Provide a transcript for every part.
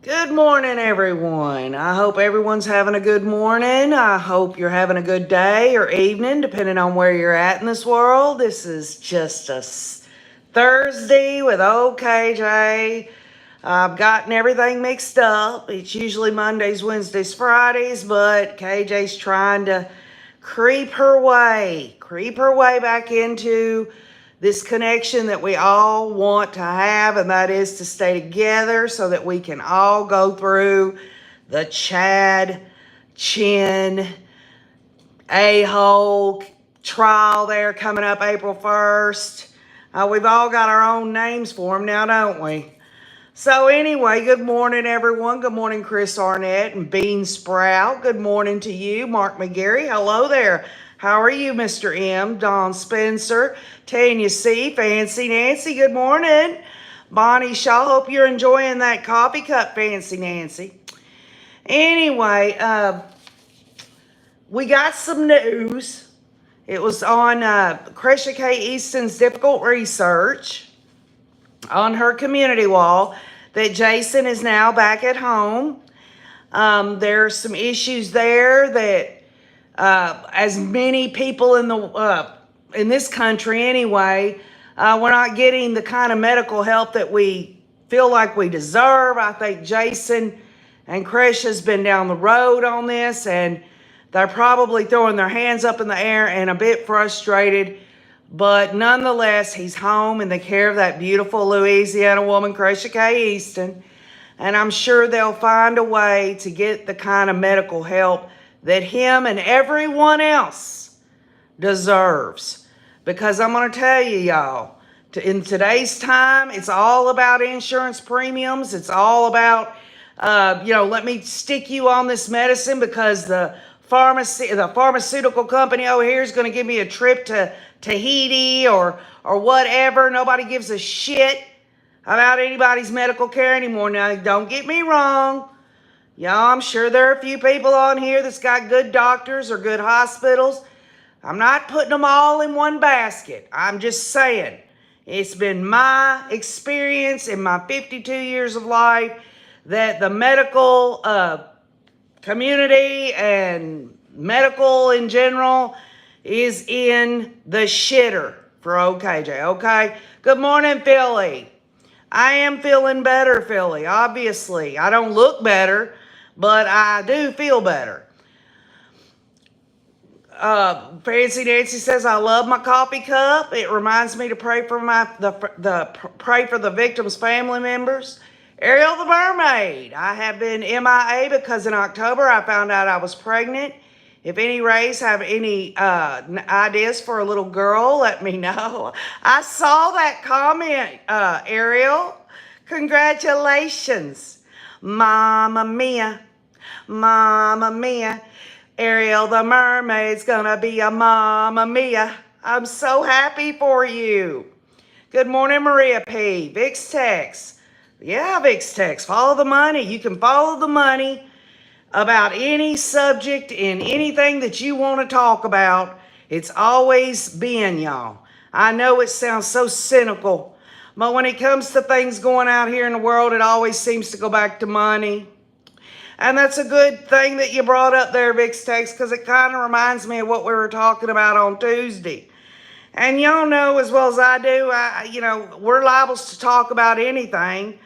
Good morning, everyone. I hope everyone's having a good morning. I hope you're having a good day or evening, depending on where you're at in this world. This is just a Thursday with old KJ. I've gotten everything mixed up. It's usually Mondays, Wednesdays, Fridays, but KJ's trying to creep her way back into this connection that we all want to have, and that is to stay together so that we can all go through the Chad Chin a-hole trial there coming up April 1st. We've all got our own names for him now, don't we? So anyway, good morning, everyone. Good morning, Chris Arnett and Bean Sprout. Good morning to you, Mark McGarry. Hello there. How are you, Mr. M? Don Spencer, Tanya C, Fancy Nancy. Good morning. Bonnie Shaw, hope you're enjoying that coffee cup, Fancy Nancy. Anyway, we got some news. It was on Cresha K. Easton's difficult research on her community wall that Jason is now back at home. There's some issues there that as many people in this country anyway, we're not getting the kind of medical help that we feel like we deserve. I think Jason and Krish has been down the road on this, and they're probably throwing their hands up in the air and a bit frustrated. But nonetheless, he's home in the care of that beautiful Louisiana woman, Cresha K. Easton. And I'm sure they'll find a way to get the kind of medical help that him and everyone else deserves. Because I'm going to tell you, y'all, in today's time, it's all about insurance premiums. It's all about, let me stick you on this medicine because the pharmaceutical company over here is going to give me a trip to Tahiti or whatever. Nobody gives a shit about anybody's medical care anymore. Now, don't get me wrong. Y'all, I'm sure there are a few people on here that's got good doctors or good hospitals. I'm not putting them all in one basket. I'm just saying, it's been my experience in my 52 years of life that the medical community and medical in general is in the shitter for OKJ, okay? Good morning, Philly. I am feeling better, Philly, obviously. I don't look better, but I do feel better. Fancy Nancy says, I love my coffee cup. It reminds me to pray for pray for the victims' family members. Ariel the Mermaid. I have been MIA because in October I found out I was pregnant. If any Rays have any ideas for a little girl, let me know. I saw that comment, Ariel. Congratulations. Mama mia. Mama mia. Ariel the Mermaid's gonna be a Mama mia. I'm so happy for you. Good morning, Maria P. Vix Tex. Yeah, Vix Tex. Follow the money. You can follow the money about any subject in anything that you want to talk about. It's always been, y'all. I know it sounds so cynical, but when it comes to things going out here in the world, it always seems to go back to money. And that's a good thing that you brought up there, Vix Tex, because it kind of reminds me of what we were talking about on Tuesday. And y'all know as well as I do, we're liable to talk about anything.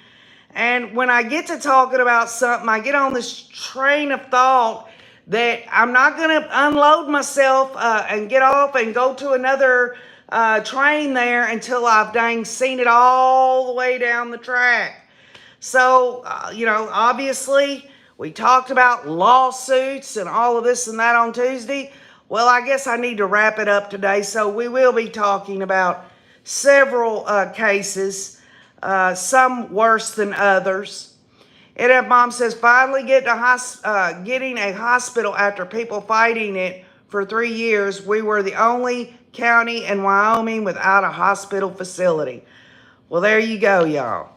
And when I get to talking about something, I get on this train of thought that I'm not going to unload myself and get off and go to another train there until I've dang seen it all the way down the track. So, obviously, we talked about lawsuits and all of this and that on Tuesday. Well, I guess I need to wrap it up today. So we will be talking about several cases. Some worse than others. NF Mom says, finally getting a hospital after people fighting it for 3 years. We were the only county in Wyoming without a hospital facility. Well, there you go, y'all.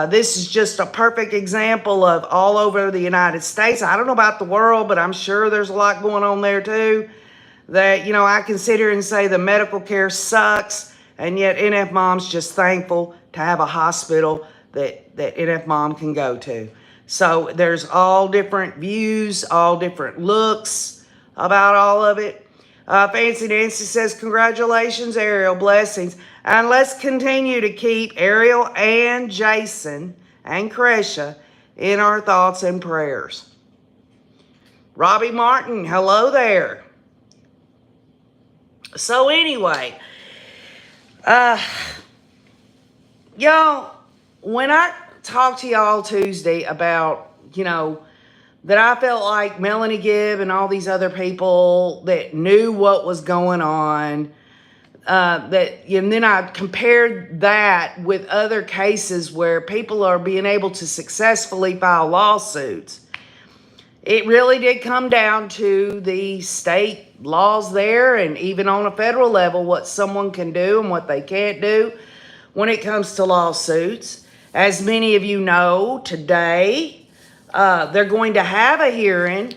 This is just a perfect example of all over the United States. I don't know about the world, but I'm sure there's a lot going on there too. That, I can sit here and say the medical care sucks, and yet NF Mom's just thankful to have a hospital that NF Mom can go to. So there's all different views, all different looks about all of it. Fancy Nancy says, congratulations, Ariel. Blessings. And let's continue to keep Ariel and Jason and Cresha in our thoughts and prayers. Robbie Martin, hello there. So anyway, y'all, when I talked to y'all Tuesday about, that I felt like Melanie Gibb and all these other people that knew what was going on, and then I compared that with other cases where people are being able to successfully file lawsuits. It really did come down to the state laws there, and even on a federal level, what someone can do and what they can't do when it comes to lawsuits. As many of you know, today, they're going to have a hearing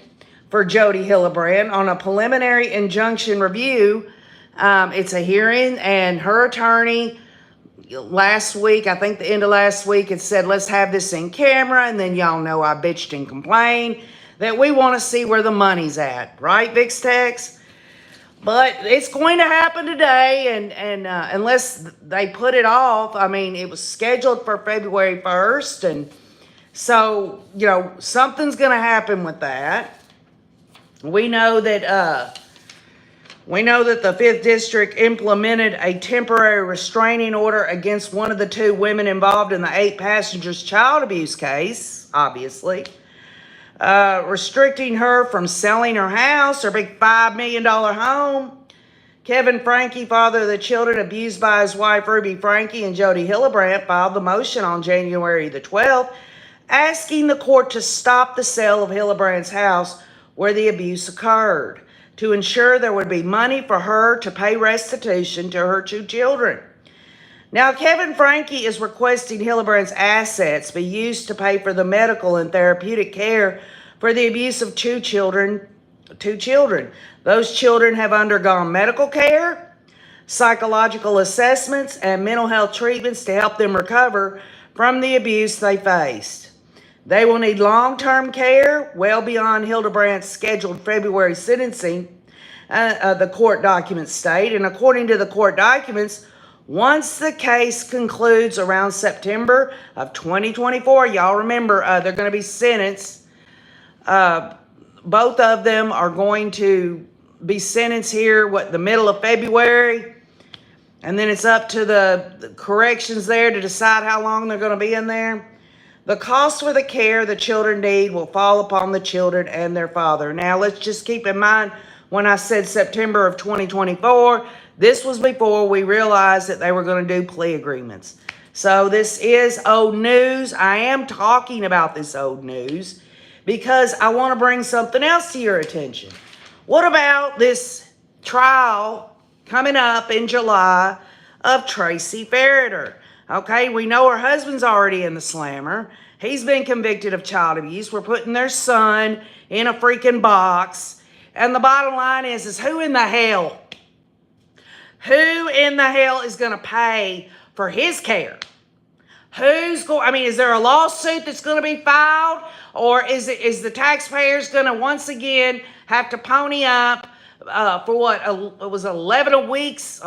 for Jody Hillebrand on a preliminary injunction review. It's a hearing, and her attorney last week, I think the end of last week, had said, let's have this in camera. And then y'all know I bitched and complained that we want to see where the money's at. Right, VixTex? But it's going to happen today, and unless they put it off, I mean, it was scheduled for February 1st, and so, something's going to happen with that. We know that the 5th District implemented a temporary restraining order against one of the 2 women involved in the 8 passengers child abuse case, obviously. Restricting her from selling her house, her big $5 million home. Kevin Franke, father of the children abused by his wife Ruby Franke, and Jody Hillebrand filed the motion on January the 12th, asking the court to stop the sale of Hillebrand's house where the abuse occurred, to ensure there would be money for her to pay restitution to her 2 children. Now, Kevin Franke is requesting Hillebrand's assets be used to pay for the medical and therapeutic care for the abuse of 2 children. Those children have undergone medical care, psychological assessments, and mental health treatments to help them recover from the abuse they faced. They will need long-term care well beyond Hillebrand's scheduled February sentencing, the court documents state. And according to the court documents, once the case concludes around September of 2024, y'all remember they're going to be sentenced. Both of them are going to be sentenced here, the middle of February. And then it's up to the corrections there to decide how long they're going to be in there. The cost for the care the children need will fall upon the children and their father. Now, let's just keep in mind, when I said September of 2024, this was before we realized that they were going to do plea agreements. So this is old news. I am talking about this old news because I want to bring something else to your attention. What about this trial coming up in July of Tracy Ferreter? Okay, we know her husband's already in the slammer. He's been convicted of child abuse. We're putting their son in a freaking box. And the bottom line is who in the hell? Who in the hell is going to pay for his care? Is there a lawsuit that's going to be filed? Or is the taxpayers going to once again have to pony up for what? It was 11 weeks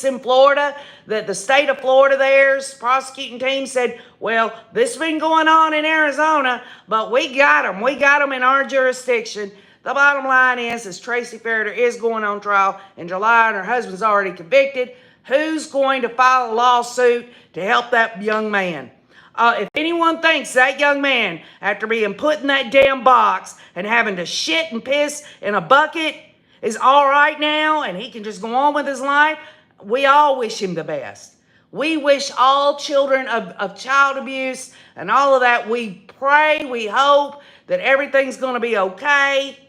in Florida, that the state of Florida, there's prosecuting team said, well, this has been going on in Arizona, but we got them in our jurisdiction. The bottom line is Tracy Ferreter is going on trial in July, and her husband's already convicted. Who's going to file a lawsuit to help that young man? If anyone thinks that young man, after being put in that damn box and having to shit and piss in a bucket, is all right now and he can just go on with his life, we all wish him the best. We wish all children of child abuse and all of that, we pray, we hope that everything's going to be okay.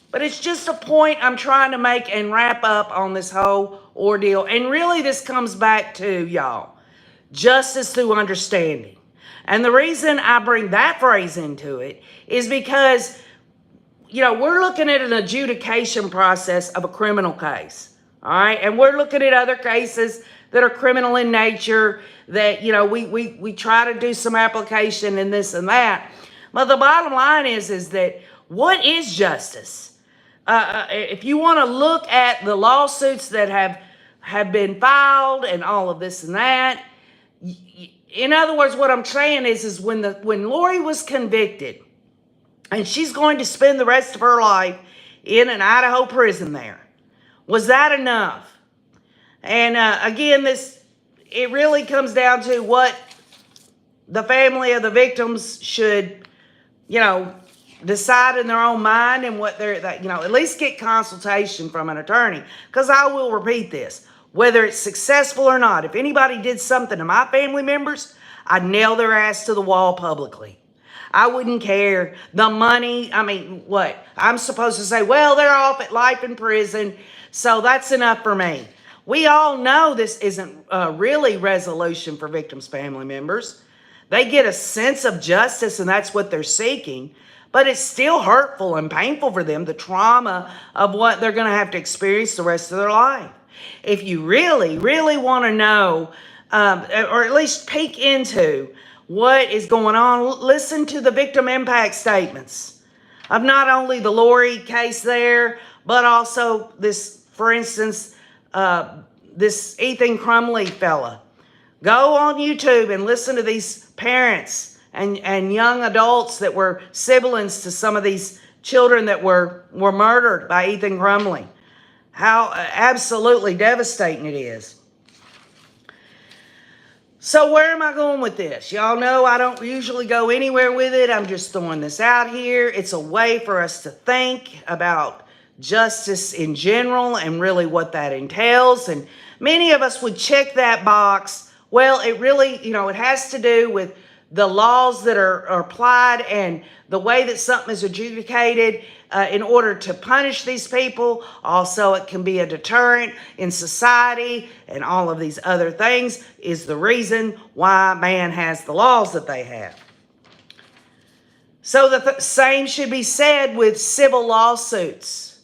But it's just a point I'm trying to make and wrap up on this whole ordeal. And really this comes back to, y'all, justice through understanding. And the reason I bring that phrase into it is because, we're looking at an adjudication process of a criminal case. All right. And we're looking at other cases that are criminal in nature, that, we try to do some application and this and that. But the bottom line is that what is justice? If you want to look at the lawsuits that have been filed and all of this and that, in other words, what I'm saying is when Lori was convicted, and she's going to spend the rest of her life in an Idaho prison there, was that enough? And again, it really comes down to what the family of the victims should, decide in their own mind, and what at least get consultation from an attorney. Because I will repeat this, whether it's successful or not, if anybody did something to my family members, I'd nail their ass to the wall publicly. I wouldn't care. The money, what? I'm supposed to say, well, they're off at life in prison, so that's enough for me. We all know this isn't really resolution for victims' family members. They get a sense of justice, and that's what they're seeking. But it's still hurtful and painful for them, the trauma of what they're going to have to experience the rest of their life. If you really, really want to know, or at least peek into what is going on, listen to the victim impact statements of not only the Lori case there, but also this, for instance, this Ethan Crumbley fella. Go on YouTube and listen to these parents and young adults that were siblings to some of these children that were murdered by Ethan Crumbley. How absolutely devastating it is. So where am I going with this? Y'all know I don't usually go anywhere with it. I'm just throwing this out here. It's a way for us to think about justice in general and really what that entails. And many of us would check that box. Well, it really, it has to do with the laws that are applied and the way that something is adjudicated in order to punish these people. Also, it can be a deterrent in society, and all of these other things is the reason why man has the laws that they have. So the same should be said with civil lawsuits.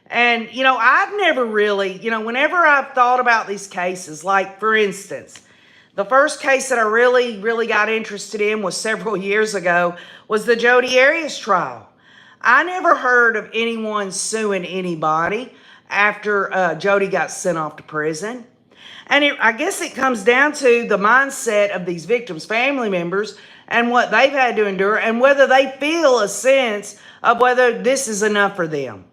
And, I've never really, whenever I've thought about these cases, like, for instance, the first case that I really, really got interested in was several years ago, was the Jodi Arias trial. I never heard of anyone suing anybody after Jodi got sent off to prison. And I guess it comes down to the mindset of these victims' family members and what they've had to endure, and whether they feel a sense of whether this is enough for them.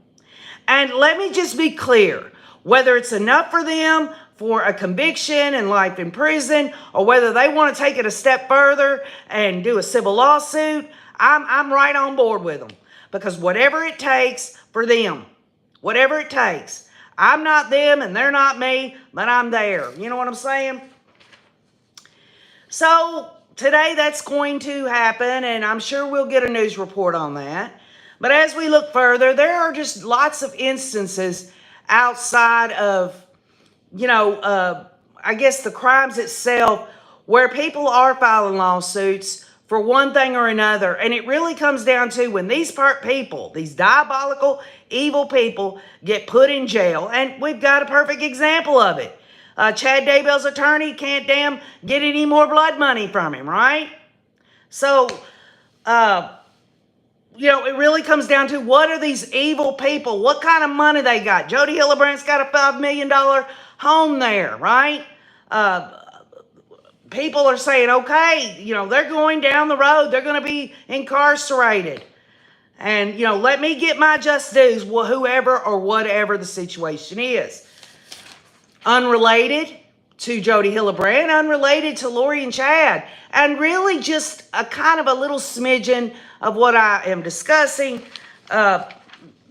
And let me just be clear, whether it's enough for them for a conviction and life in prison, or whether they want to take it a step further and do a civil lawsuit, I'm right on board with them. Because whatever it takes for them, whatever it takes. I'm not them and they're not me, but I'm there. You know what I'm saying? So today that's going to happen, and I'm sure we'll get a news report on that. But as we look further, there are just lots of instances outside of, I guess the crimes itself, where people are filing lawsuits for one thing or another. And it really comes down to when these people, these diabolical, evil people, get put in jail. And we've got a perfect example of it. Chad Daybell's attorney can't damn get any more blood money from him, right? So, it really comes down to, what are these evil people? What kind of money they got? Jodi Hillebrandt's got a $5 million home there, right? People are saying, okay, they're going down the road. They're going to be incarcerated. And, let me get my just dues, whoever or whatever the situation is. Unrelated to Jodi Hillebrand, unrelated to Lori and Chad, and really just a kind of a little smidgen of what I am discussing. A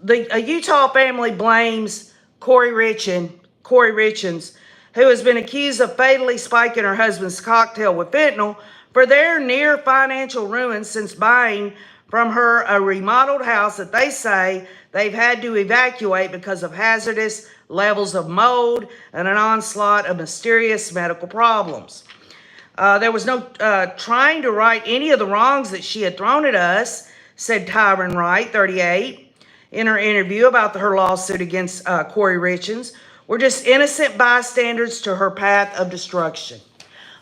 Utah family blames Corey Richens, who has been accused of fatally spiking her husband's cocktail with fentanyl, for their near financial ruin since buying from her a remodeled house that they say they've had to evacuate because of hazardous levels of mold and an onslaught of mysterious medical problems. There was no trying to right any of the wrongs that she had thrown at us, said Tyron Wright, 38, in her interview about her lawsuit against Corey Richens. were just innocent bystanders to her path of destruction.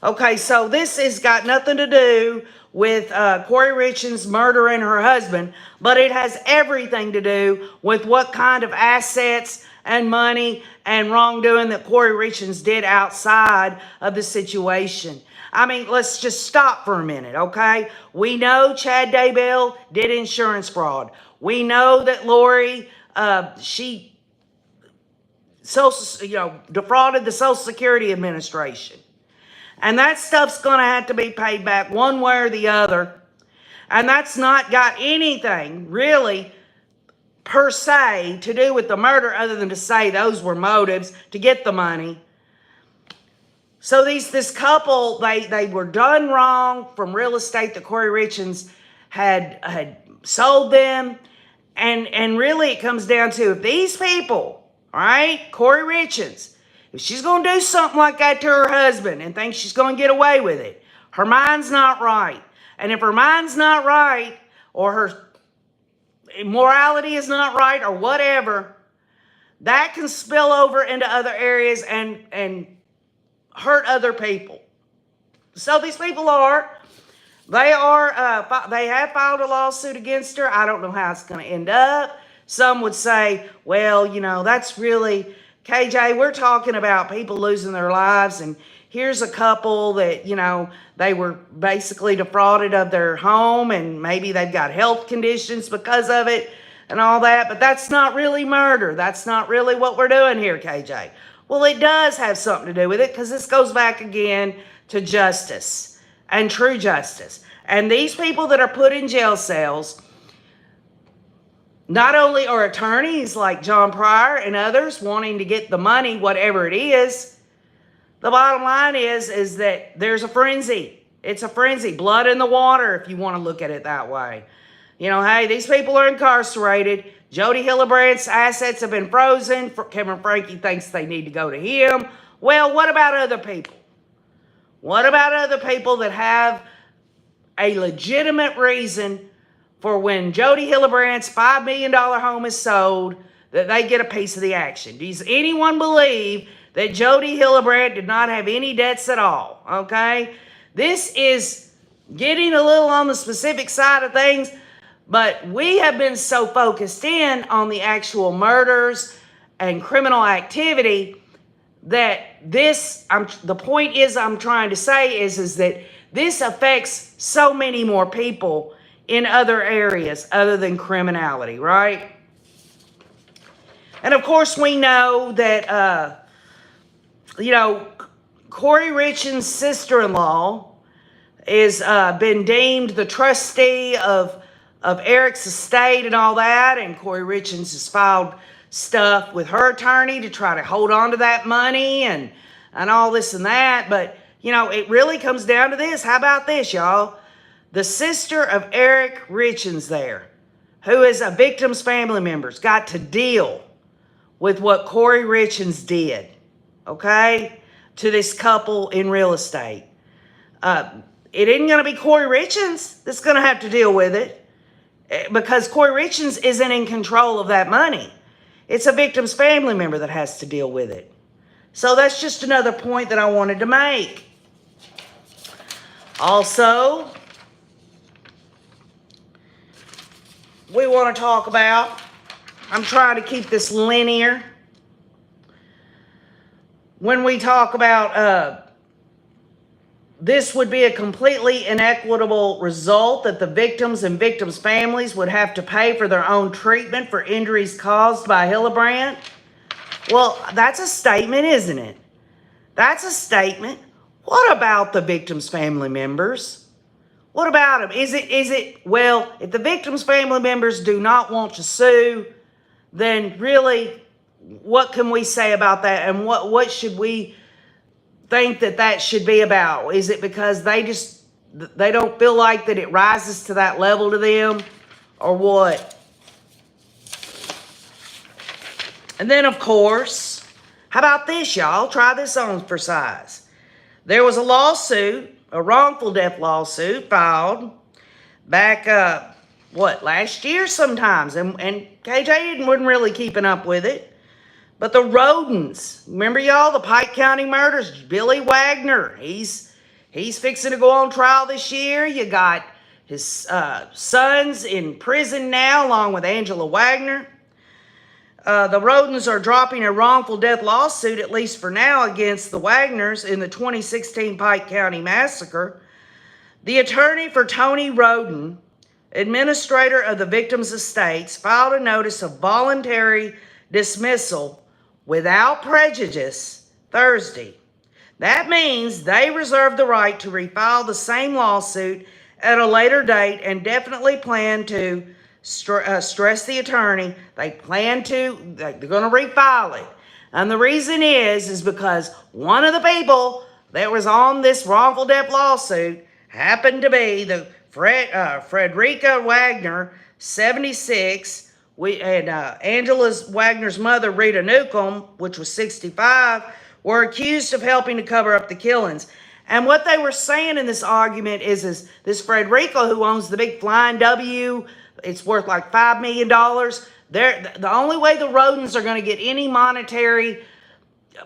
Okay, so this has got nothing to do with Corey Richens murdering her husband, but it has everything to do with what kind of assets and money and wrongdoing that Corey Richens did outside of the situation. I mean, let's just stop for a minute, okay? We know Chad Daybell did insurance fraud. We know that Lori, she defrauded the Social Security Administration. And that stuff's going to have to be paid back one way or the other. And that's not got anything really per se to do with the murder other than to say those were motives to get the money. So this couple, they were done wrong from real estate that Corey Richens had sold them. And really it comes down to, if these people, all right, Corey Richens, if she's going to do something like that to her husband and thinks she's going to get away with it, her mind's not right. And if her mind's not right, or her morality is not right, or whatever, that can spill over into other areas and hurt other people. So these people they have filed a lawsuit against her. I don't know how it's going to end up. Some would say, well, that's really... KJ, we're talking about people losing their lives, and here's a couple that, they were basically defrauded of their home, and maybe they've got health conditions because of it and all that, but that's not really murder. That's not really what we're doing here, KJ. Well, it does have something to do with it, because this goes back again to justice and true justice. And these people that are put in jail cells, not only are attorneys like John Pryor and others wanting to get the money, whatever it is, the bottom line is that there's a frenzy. It's a frenzy. Blood in the water, if you want to look at it that way. Hey, these people are incarcerated. Jody Hillebrandt's assets have been frozen. Kevin Frankie thinks they need to go to him. Well, what about other people? What about other people that have a legitimate reason for when Jody Hillebrandt's $5 million home is sold, that they get a piece of the action? Does anyone believe that Jody Hillebrandt did not have any debts at all? Okay? This is getting a little on the specific side of things, but we have been so focused in on the actual murders and criminal activity that the point I'm trying to say is that this affects so many more people in other areas other than criminality, right? And of course we know that, Corey Richens' sister-in-law is been deemed the trustee of Eric's estate and all that, and Corey Richens has filed stuff with her attorney to try to hold on to that money and all this and that. But, it really comes down to this. How about this, y'all? The sister of Eric Richens there, who is a victim's family member, got to deal with what Corey Richens did, okay, to this couple in real estate. It isn't going to be Corey Richens that's going to have to deal with it, because Corey Richens isn't in control of that money. It's a victim's family member that has to deal with it. So that's just another point that I wanted to make. Also, we want to talk about, I'm trying to keep this linear. When we talk about this would be a completely inequitable result, that the victims and victims' families would have to pay for their own treatment for injuries caused by Hillebrandt. Well, that's a statement, isn't it? That's a statement. What about the victims' family members? What about them? Is it, well, if the victims' family members do not want to sue, then really, what can we say about that? And what should we think that should be about? Is it because they don't feel like that it rises to that level to them, or what? And then, of course, how about this, y'all? Try this on for size. There was a lawsuit, a wrongful death lawsuit filed back, last year sometimes. And KJ wasn't really keeping up with it. But the Rodens, remember y'all, the Pike County murders, Billy Wagner, he's fixing to go on trial this year. You got his sons in prison now, along with Angela Wagner. The Rodens are dropping a wrongful death lawsuit, at least for now, against the Wagners in the 2016 Pike County massacre. The attorney for Tony Roden, administrator of the victims' estates, filed a notice of voluntary dismissal without prejudice Thursday. That means they reserve the right to refile the same lawsuit at a later date and definitely plan to stress the attorney. They're going to refile it. And the reason is because one of the people that was on this wrongful death lawsuit happened to be the Frederica Wagner, 76, and Angela Wagner's mother, Rita Newcomb, which was 65, were accused of helping to cover up the killings. And what they were saying in this argument is this Frederica, who owns the big Flying W, it's worth like $5 million. The only way the Rodens are going to get any monetary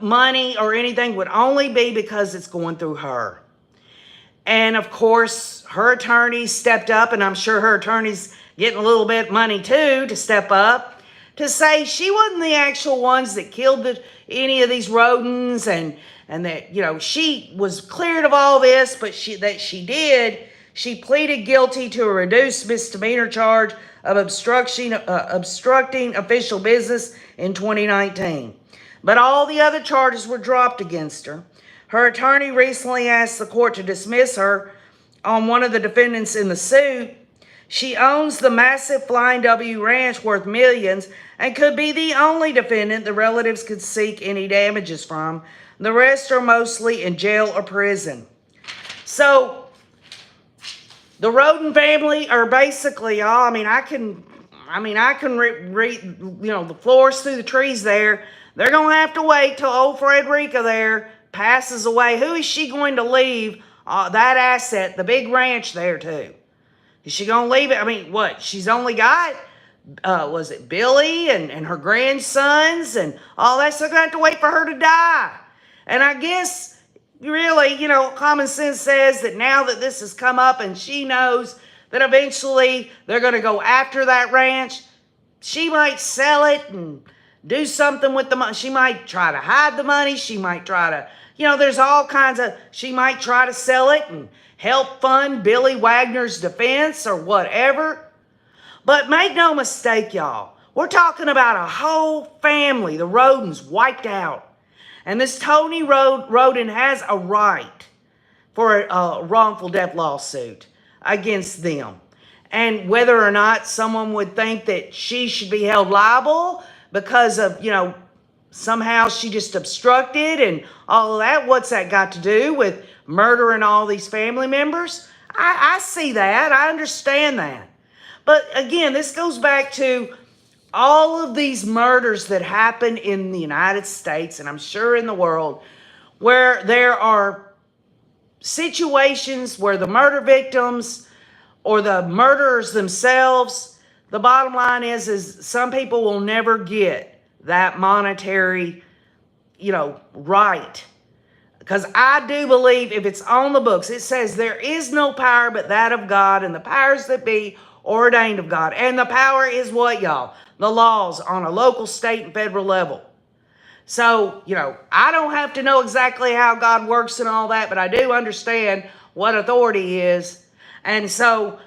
money or anything would only be because it's going through her. And of course, her attorney stepped up, and I'm sure her attorney's getting a little bit of money too to step up to say she wasn't the actual ones that killed any of these Rodens, and that, you know, she was cleared of all this, but she pleaded guilty to a reduced misdemeanor charge of obstructing official business in 2019. But all the other charges were dropped against her. Her attorney recently asked the court to dismiss her on one of the defendants in the suit. She owns the massive Flying W ranch worth millions and could be the only defendant the relatives could seek any damages from. The rest are mostly in jail or prison. So the Roden family are basically, I can read, the forest through the trees there. They're going to have to wait till old Frederica there passes away. Who is she going to leave that asset, the big ranch there to? Is she going to leave it? She's only got, was it Billy and her grandsons and all that? So they're going to have to wait for her to die. And I guess, really, common sense says that now that this has come up and she knows that eventually they're going to go after that ranch, she might sell it and do something with the money. She might try to hide the money. She might try to, there's all kinds of, she might try to sell it and help fund Billy Wagner's defense or whatever. But make no mistake, y'all, we're talking about a whole family, the Rodens, wiped out. And this Tony Roden has a right for a wrongful death lawsuit against them. And whether or not someone would think that she should be held liable because of, somehow she just obstructed and all of that, what's that got to do with murdering all these family members? I see that. I understand that. But again, this goes back to all of these murders that happen in the United States, and I'm sure in the world, where there are situations where the murder victims or the murderers themselves, the bottom line is some people will never get that monetary, right. Because I do believe if it's on the books, it says there is no power but that of God, and the powers that be ordained of God. And the power is what, y'all? The laws on a local, state, and federal level. So, I don't have to know exactly how God works and all that, but I do understand what authority is. And so,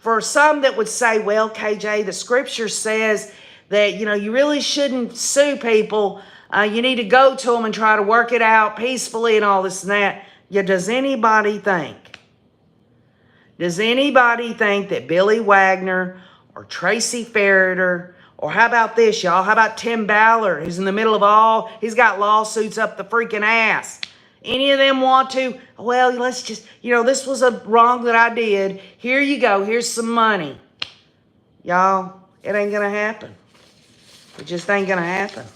for some that would say, well, KJ, the scripture says that, you really shouldn't sue people. You need to go to them and try to work it out peacefully and all this and that. Does anybody think that Billy Wagner or Tracy Ferreter, or how about this, y'all? How about Tim Ballard, who's in the middle of he's got lawsuits up the freaking ass. Any of them want to, well, let's just, this was a wrong that I did. Here you go. Here's some money. Y'all, it ain't going to happen. It just ain't going to happen.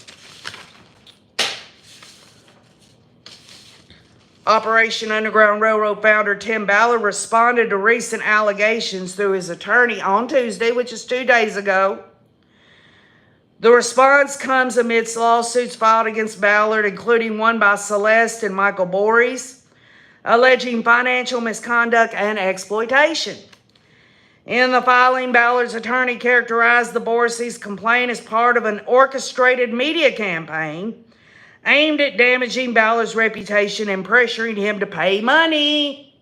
Operation Underground Railroad founder Tim Ballard responded to recent allegations through his attorney on Tuesday, which is 2 days ago. The response comes amidst lawsuits filed against Ballard, including one by Celeste and Michael Bories, alleging financial misconduct and exploitation. In the filing, Ballard's attorney characterized the Bories' complaint as part of an orchestrated media campaign aimed at damaging Ballard's reputation and pressuring him to pay money.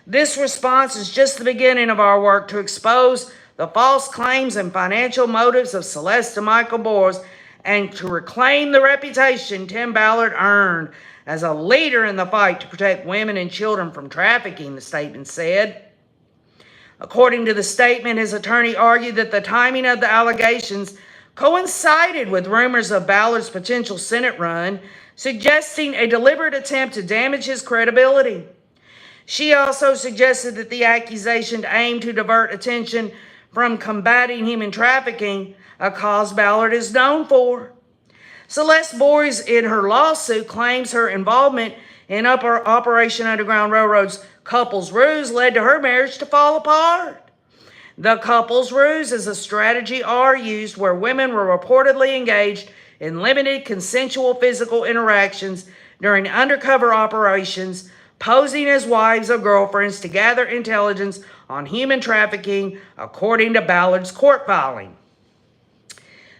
This response is just the beginning of our work to expose the false claims and financial motives of Celeste and Michael Bories and to reclaim the reputation Tim Ballard earned as a leader in the fight to protect women and children from trafficking, the statement said. According to the statement, his attorney argued that the timing of the allegations coincided with rumors of Ballard's potential Senate run, suggesting a deliberate attempt to damage his credibility. She also suggested that the accusation aimed to divert attention from combating human trafficking, a cause Ballard is known for. Celeste Bories, in her lawsuit, claims her involvement in Operation Underground Railroad's couple's ruse led to her marriage to fall apart. The couple's ruse is a strategy used where women were reportedly engaged in limited consensual physical interactions during undercover operations, posing as wives or girlfriends to gather intelligence on human trafficking, according to Ballard's court filing.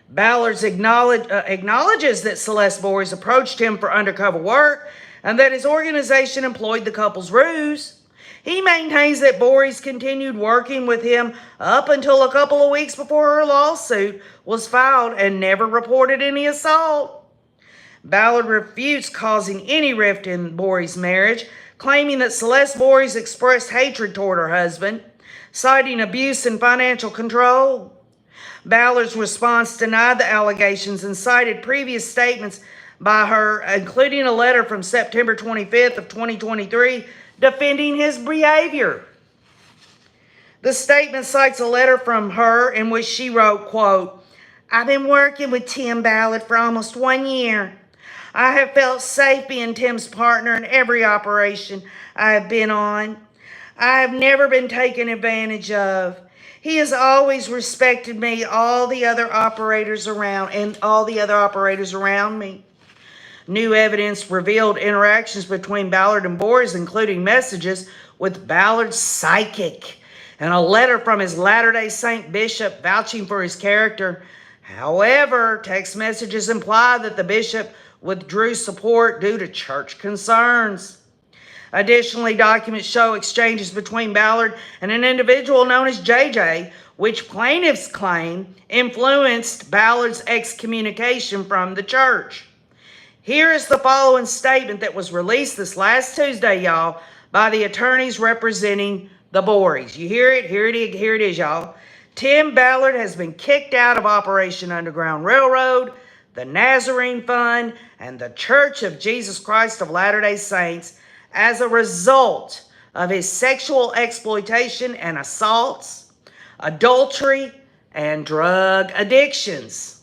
Ballard acknowledges that Celeste Bories approached him for undercover work and that his organization employed the couple's ruse. He maintains that Bories continued working with him up until a couple of weeks before her lawsuit was filed and never reported any assault. Ballard refutes causing any rift in Bories' marriage, claiming that Celeste Bories expressed hatred toward her husband, citing abuse and financial control. Ballard's response denied the allegations and cited previous statements by her, including a letter from September 25th of 2023 defending his behavior. The statement cites a letter from her in which she wrote, quote, "I've been working with Tim Ballard for almost 1 year. I have felt safe being Tim's partner in every operation I have been on. I have never been taken advantage of. He has always respected me, all the other operators around me." New evidence revealed interactions between Ballard and Bories, including messages with Ballard's psychic and a letter from his Latter-day Saint bishop vouching for his character. However, text messages imply that the bishop withdrew support due to church concerns. Additionally, documents show exchanges between Ballard and an individual known as JJ, which plaintiffs claim influenced Ballard's excommunication from the church. Here is the following statement that was released this last Tuesday, y'all, by the attorneys representing the Bories. You hear it? Here it is, y'all. Tim Ballard has been kicked out of Operation Underground Railroad, the Nazarene Fund, and the Church of Jesus Christ of Latter-day Saints as a result of his sexual exploitation and assaults, adultery, and drug addictions.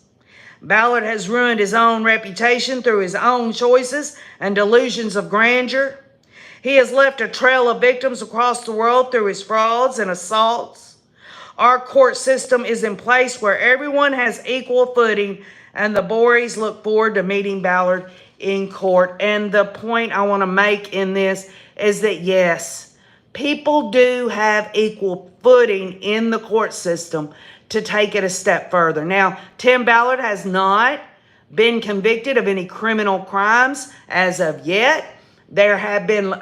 Ballard has ruined his own reputation through his own choices and delusions of grandeur. He has left a trail of victims across the world through his frauds and assaults. Our court system is in place where everyone has equal footing, and the Bories look forward to meeting Ballard in court. And the point I want to make in this is that, yes, people do have equal footing in the court system to take it a step further. Now, Tim Ballard has not been convicted of any criminal crimes as of yet. There have been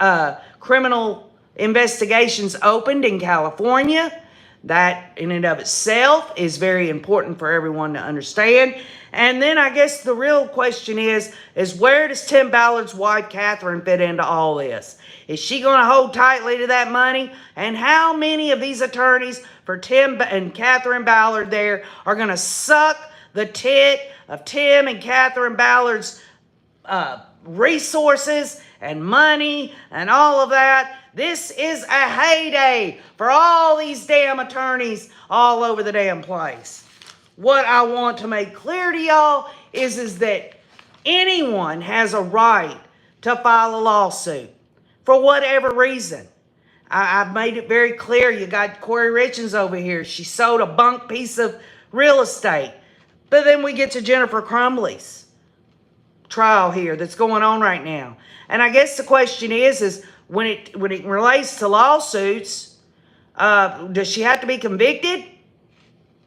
criminal investigations opened in California. That in and of itself is very important for everyone to understand. And then I guess the real question is where does Tim Ballard's wife, Catherine, fit into all this? Is she going to hold tightly to that money? And how many of these attorneys for Tim and Catherine Ballard there are going to suck the tit of Tim and Catherine Ballard's resources and money and all of that? This is a heyday for all these damn attorneys all over the damn place. What I want to make clear to y'all is that anyone has a right to file a lawsuit for whatever reason. I've made it very clear. You got Corey Richens over here. She sold a bunk piece of real estate. But then we get to Jennifer Crumbley's trial here that's going on right now. And I guess the question is when it relates to lawsuits, does she have to be convicted?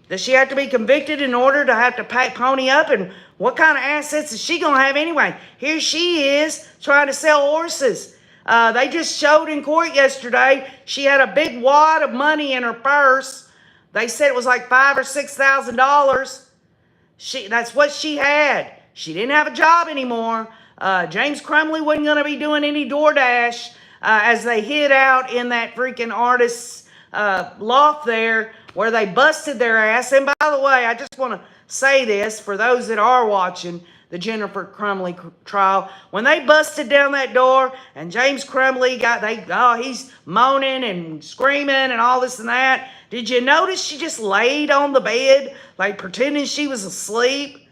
Does she have to be convicted in order to have to pony up? And what kind of assets is she going to have anyway? Here she is trying to sell horses. They just showed in court yesterday she had a big wad of money in her purse. They said it was like $5,000 or $6,000. That's what she had. She didn't have a job anymore. James Crumbley wasn't going to be doing any DoorDash as they hid out in that freaking artist's loft there where they busted their ass. And by the way, I just want to say this for those that are watching the Jennifer Crumbley trial. When they busted down that door and James Crumbley he's moaning and screaming and all this and that. Did you notice she just laid on the bed like pretending she was asleep?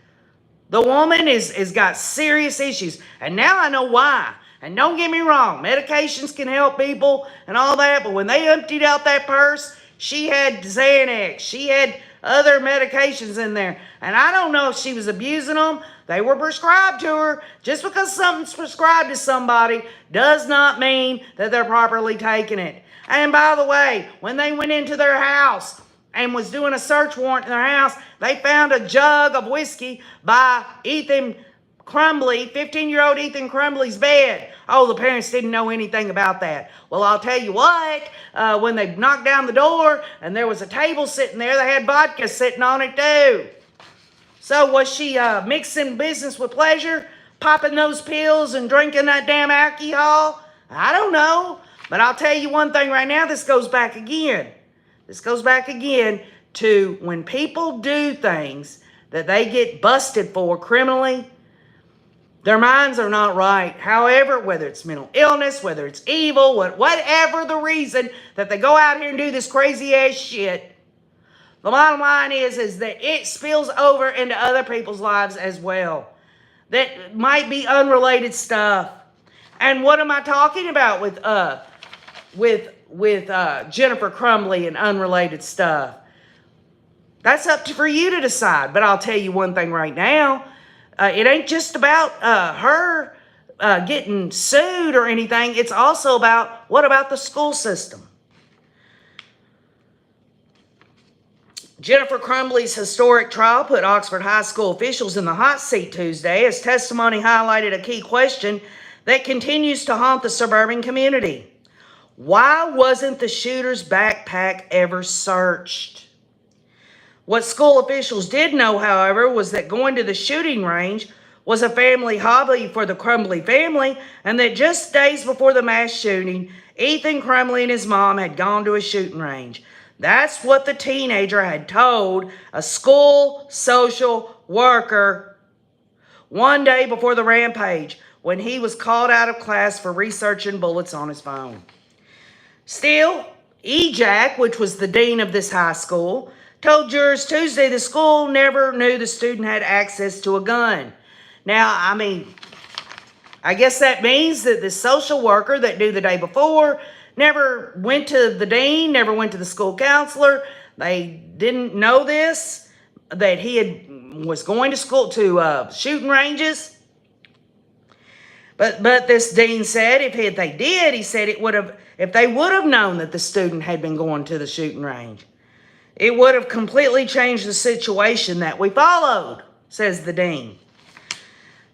The woman is got serious issues. And now I know why. And don't get me wrong, medications can help people and all that, but when they emptied out that purse, she had Xanax. She had other medications in there. And I don't know if she was abusing them. They were prescribed to her. Just because something's prescribed to somebody does not mean that they're properly taking it. And by the way, when they went into their house and was doing a search warrant in their house, they found a jug of whiskey by Ethan Crumbley, 15-year-old Ethan Crumbley's bed. Oh, the parents didn't know anything about that. Well, I'll tell you what, when they knocked down the door and there was a table sitting there, they had vodka sitting on it too. So was she mixing business with pleasure, popping those pills and drinking that damn alcohol? I don't know. But I'll tell you one thing right now, this goes back again. This goes back again to when people do things that they get busted for criminally, their minds are not right. However, whether it's mental illness, whether it's evil, whatever the reason that they go out here and do this crazy ass shit, the bottom line is that it spills over into other people's lives as well. That might be unrelated stuff. And what am I talking about with Jennifer Crumbley and unrelated stuff? That's up for you to decide. But I'll tell you one thing right now. It ain't just about her getting sued or anything. It's also about, what about the school system? Jennifer Crumbley's historic trial put Oxford High School officials in the hot seat Tuesday as testimony highlighted a key question that continues to haunt the suburban community. Why wasn't the shooter's backpack ever searched? What school officials did know, however, was that going to the shooting range was a family hobby for the Crumbley family, and that just days before the mass shooting, Ethan Crumbley and his mom had gone to a shooting range. That's what the teenager had told a school social worker one day before the rampage when he was called out of class for researching bullets on his phone. Still, EJAC, which was the dean of this high school, told jurors Tuesday the school never knew the student had access to a gun. Now, I mean, I guess that means that the social worker that knew the day before never went to the dean, never went to the school counselor. They didn't know this, that he was going to school to shooting ranges. But this dean said if they did, he said if they would have known that the student had been going to the shooting range, it would have completely changed the situation that we followed, says the dean.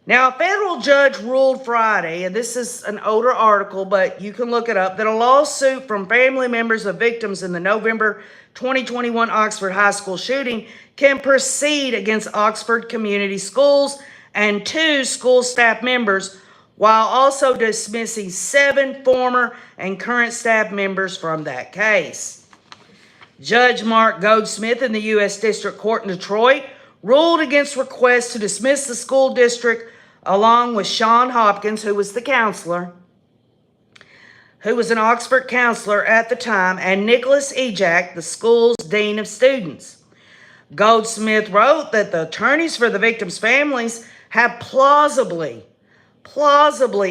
Now, a federal judge ruled Friday, and this is an older article, but you can look it up, that a lawsuit from family members of victims in the November 2021 Oxford High School shooting can proceed against Oxford Community Schools and 2 school staff members, while also dismissing 7 former and current staff members from that case. Judge Mark Goldsmith in the U.S. District Court in Detroit ruled against requests to dismiss the school district along with Sean Hopkins, who was the counselor, who was an Oxford counselor at the time, and Nicholas Ejak, the school's dean of students. Goldsmith wrote that the attorneys for the victims' families have plausibly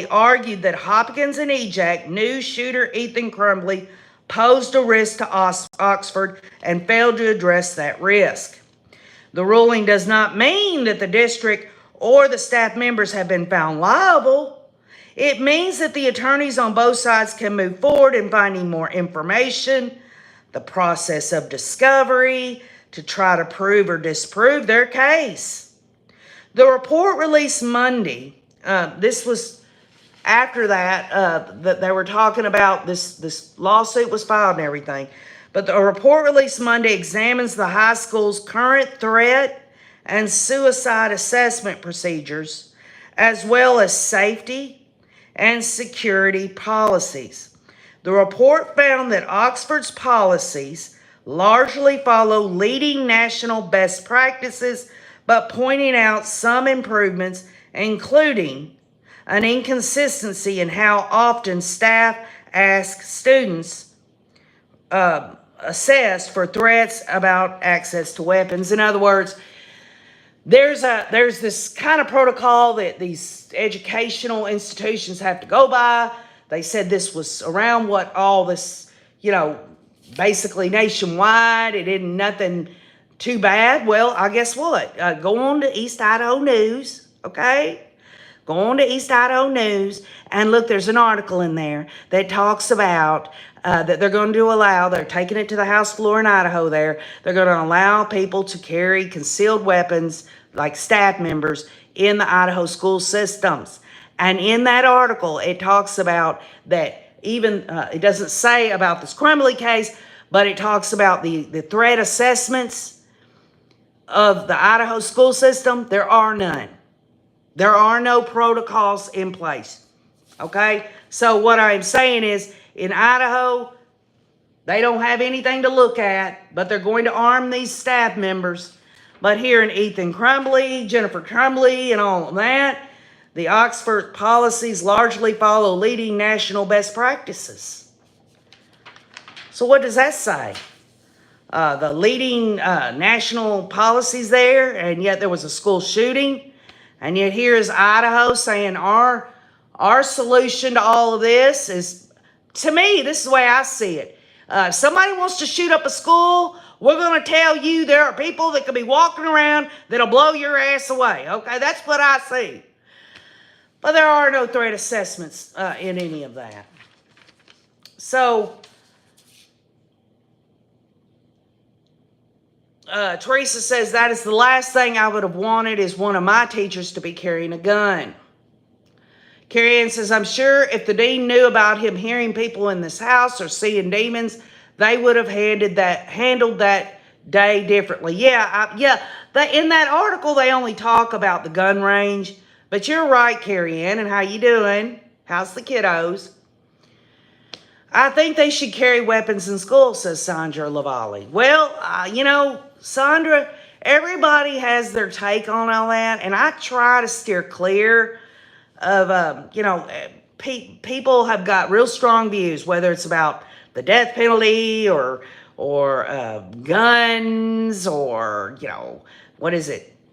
argued that Hopkins and Ejak knew shooter Ethan Crumbley posed a risk to Oxford and failed to address that risk. The ruling does not mean that the district or the staff members have been found liable. It means that the attorneys on both sides can move forward in finding more information, the process of discovery, to try to prove or disprove their case. The report released Monday, this was after that they were talking about this lawsuit was filed and everything. But the report released Monday examines the high school's current threat and suicide assessment procedures, as well as safety and security policies. The report found that Oxford's policies largely follow leading national best practices, but pointing out some improvements, including an inconsistency in how often staff ask students assessed for threats about access to weapons. In other words, there's this kind of protocol that these educational institutions have to go by. They said this was around what all this, basically nationwide. It isn't nothing too bad. Well, I guess what? Go on to East Idaho News, okay? Go on to East Idaho News and look, there's an article in there that talks about that they're going to allow, they're taking it to the House floor in Idaho there, they're going to allow people to carry concealed weapons like staff members in the Idaho school systems. And in that article, it talks about that even, it doesn't say about this Crumbley case, but it talks about the threat assessments of the Idaho school system. There are none. There are no protocols in place, okay? So what I'm saying is, in Idaho, they don't have anything to look at, but they're going to arm these staff members. But here in Ethan Crumbley, Jennifer Crumbley, and all of that, the Oxford policies largely follow leading national best practices. So what does that say? The leading national policies there, and yet there was a school shooting. And yet here is Idaho saying our solution to all of this is, to me, this is the way I see it. If somebody wants to shoot up a school, we're going to tell you there are people that could be walking around that'll blow your ass away. Okay, that's what I see. But there are no threat assessments in any of that. So, Teresa says, that is the last thing I would have wanted is one of my teachers to be carrying a gun. Carrie Ann says, I'm sure if the dean knew about him hearing people in this house or seeing demons, they would have handled that day differently. In that article, they only talk about the gun range. But you're right, Carrie Ann, and how you doing? How's the kiddos? I think they should carry weapons in school, says Sandra Lavalle. Well, Sandra, everybody has their take on all that, and I try to steer clear of, people have got real strong views, whether it's about the death penalty or guns or,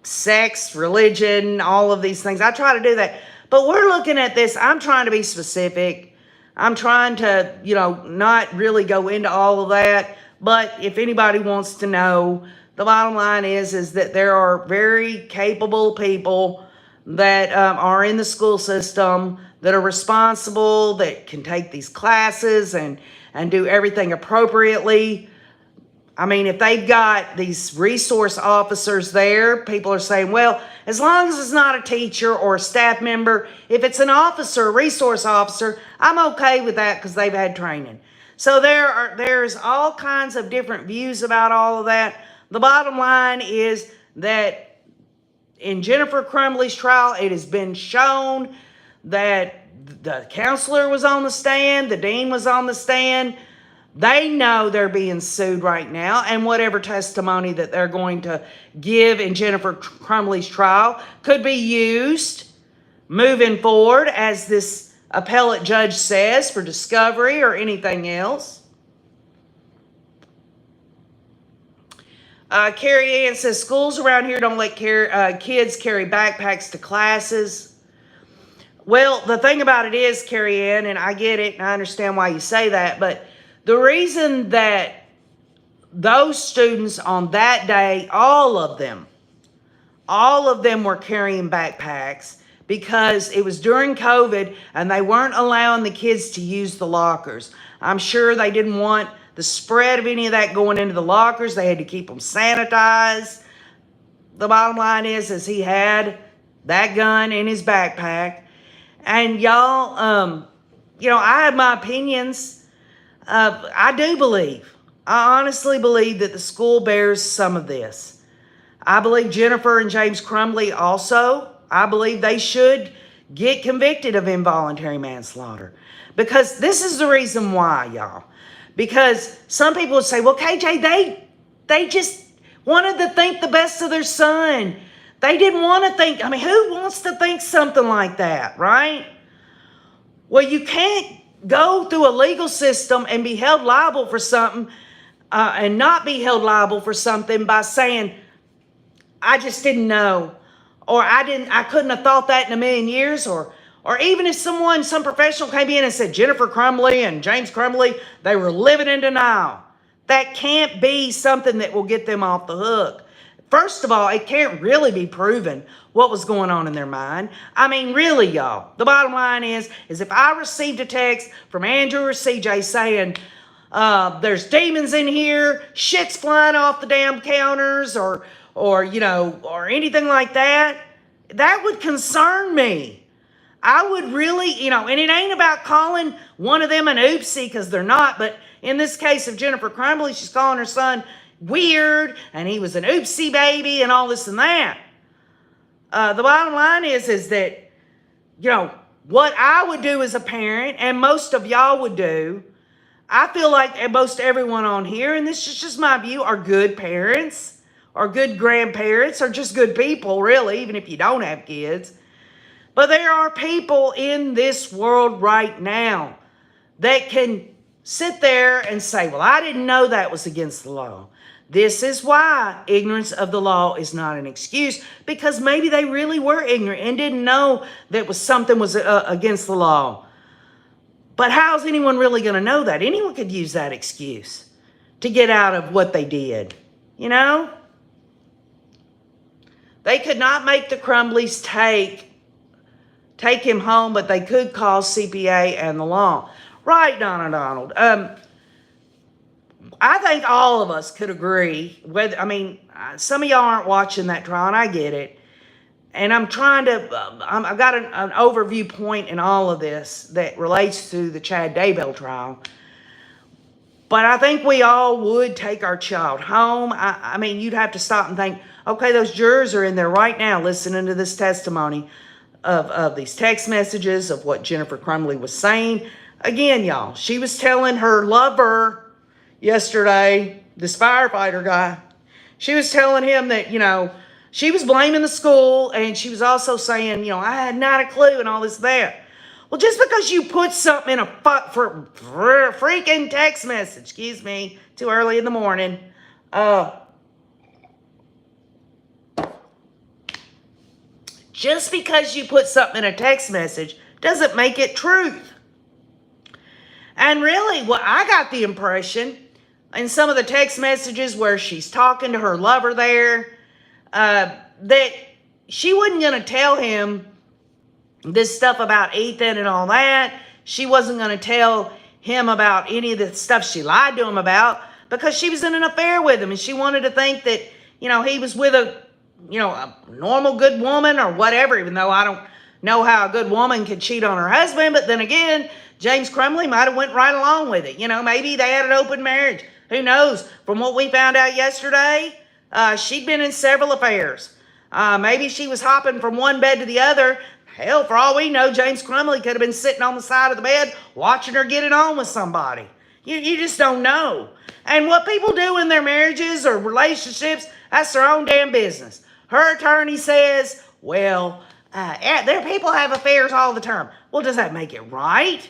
sex, religion, all of these things. I try to do that. But we're looking at this. I'm trying to be specific. I'm trying to, not really go into all of that. But if anybody wants to know, the bottom line is that there are very capable people that are in the school system that are responsible, that can take these classes and do everything appropriately. I mean, if they've got these resource officers there, people are saying, well, as long as it's not a teacher or a staff member, if it's an officer, a resource officer, I'm okay with that because they've had training. So there's all kinds of different views about all of that. The bottom line is that in Jennifer Crumbley's trial, it has been shown that the counselor was on the stand, the dean was on the stand. They know they're being sued right now, and whatever testimony that they're going to give in Jennifer Crumbley's trial could be used moving forward, as this appellate judge says, for discovery or anything else. Carrie Ann says, schools around here don't let kids carry backpacks to classes. Well, the thing about it is, Carrie Ann, and I get it, and I understand why you say that, but the reason that those students on that day, all of them were carrying backpacks because it was during COVID and they weren't allowing the kids to use the lockers. I'm sure they didn't want the spread of any of that going into the lockers. They had to keep them sanitized. The bottom line is he had that gun in his backpack. And y'all, I have my opinions. I honestly believe that the school bears some of this. I believe Jennifer and James Crumbley also. I believe they should get convicted of involuntary manslaughter. Because this is the reason why, y'all. Because some people would say, well, KJ, they just wanted to think the best of their son. They didn't want to think, who wants to think something like that, right? Well, you can't go through a legal system and be held liable for something and not be held liable for something by saying, I just didn't know, or I couldn't have thought that in a million years, or even if some professional came in and said Jennifer Crumbley and James Crumbley, they were living in denial. That can't be something that will get them off the hook. First of all, it can't really be proven what was going on in their mind. Really, y'all, the bottom line is if I received a text from Andrew or CJ saying, there's demons in here, shit's flying off the damn counters, or anything like that, that would concern me. I would really, and it ain't about calling one of them an oopsie, because they're not, but in this case of Jennifer Crumbley, she's calling her son weird, and he was an oopsie baby, and all this and that. The bottom line is that, what I would do as a parent, and most of y'all would do, I feel like most everyone on here, and this is just my view, are good parents, or good grandparents, or just good people, really, even if you don't have kids. But there are people in this world right now that can sit there and say, well, I didn't know that was against the law. This is why ignorance of the law is not an excuse, because maybe they really were ignorant and didn't know that something was against the law. But how's anyone really going to know that? Anyone could use that excuse to get out of what they did, They could not make the Crumbleys take him home, but they could call CPA and the law. Right, Donna Donald. I think all of us could agree. Some of y'all aren't watching that trial, and I get it. And I'm trying to, I've got an overview point in all of this that relates to the Chad Daybell trial. But I think we all would take our child home. You'd have to stop and think, okay, those jurors are in there right now listening to this testimony of these text messages of what Jennifer Crumbley was saying. Again, y'all, she was telling her lover yesterday, this firefighter guy, she was telling him that, she was blaming the school, and she was also saying, I had not a clue and all this there. Well, just because you put something in a freaking text message, excuse me, too early in the morning, just because you put something in a text message doesn't make it truth. And really, I got the impression in some of the text messages where she's talking to her lover there, that she wasn't going to tell him this stuff about Ethan and all that. She wasn't going to tell him about any of the stuff she lied to him about, because she was in an affair with him, and she wanted to think that, he was with a normal good woman or whatever, even though I don't know how a good woman could cheat on her husband. But then again, James Crumbley might have went right along with it. Maybe they had an open marriage. Who knows? From what we found out yesterday, she'd been in several affairs. Maybe she was hopping from one bed to the other. Hell, for all we know, James Crumbley could have been sitting on the side of the bed watching her get it on with somebody. You just don't know. And what people do in their marriages or relationships, that's their own damn business. Her attorney says, well, their people have affairs all the time. Well, does that make it right?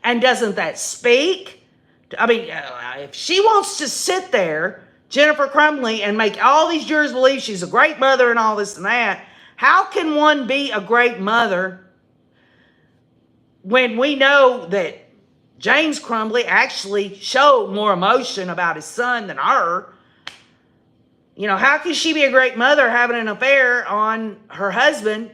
And doesn't that speak? If she wants to sit there, Jennifer Crumbley, and make all these jurors believe she's a great mother and all this and that, how can one be a great mother when we know that James Crumbley actually showed more emotion about his son than her. You know, how can she be a great mother having an affair on her husband?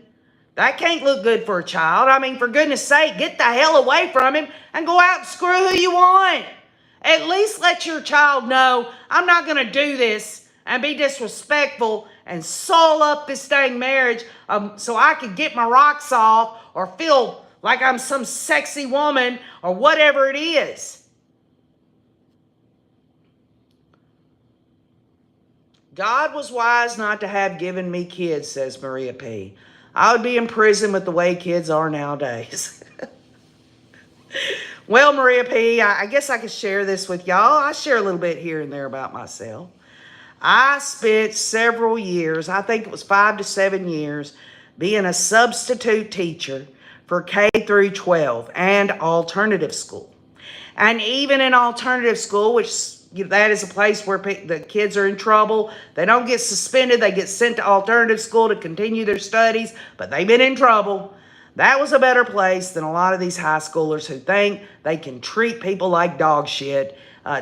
That can't look good for a child. I mean, for goodness sake, get the hell away from him and go out and screw who you want. At least let your child know, I'm not going to do this and be disrespectful and soil up this dang marriage so I can get my rocks off or feel like I'm some sexy woman or whatever it is. God was wise not to have given me kids, says Maria P. I would be in prison with the way kids are nowadays. Well, Maria P., I guess I could share this with y'all. I share a little bit here and there about myself. I spent several years, I think it was 5 to 7 years, being a substitute teacher for K through 12 and alternative school. And even in alternative school, which that is a place where the kids are in trouble. They don't get suspended. They get sent to alternative school to continue their studies, but they've been in trouble. That was a better place than a lot of these high schoolers who think they can treat people like dog shit,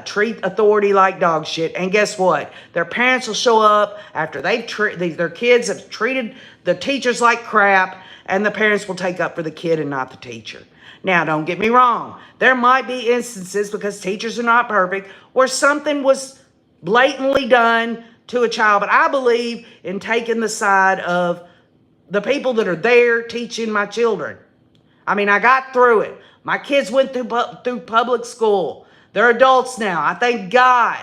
treat authority like dog shit. And guess what? Their parents will show up after their kids have treated the teachers like crap, and the parents will take up for the kid and not the teacher. Now, don't get me wrong. There might be instances, because teachers are not perfect, where something was blatantly done to a child. But I believe in taking the side of the people that are there teaching my children. I mean, I got through it. My kids went through public school. They're adults now. I thank God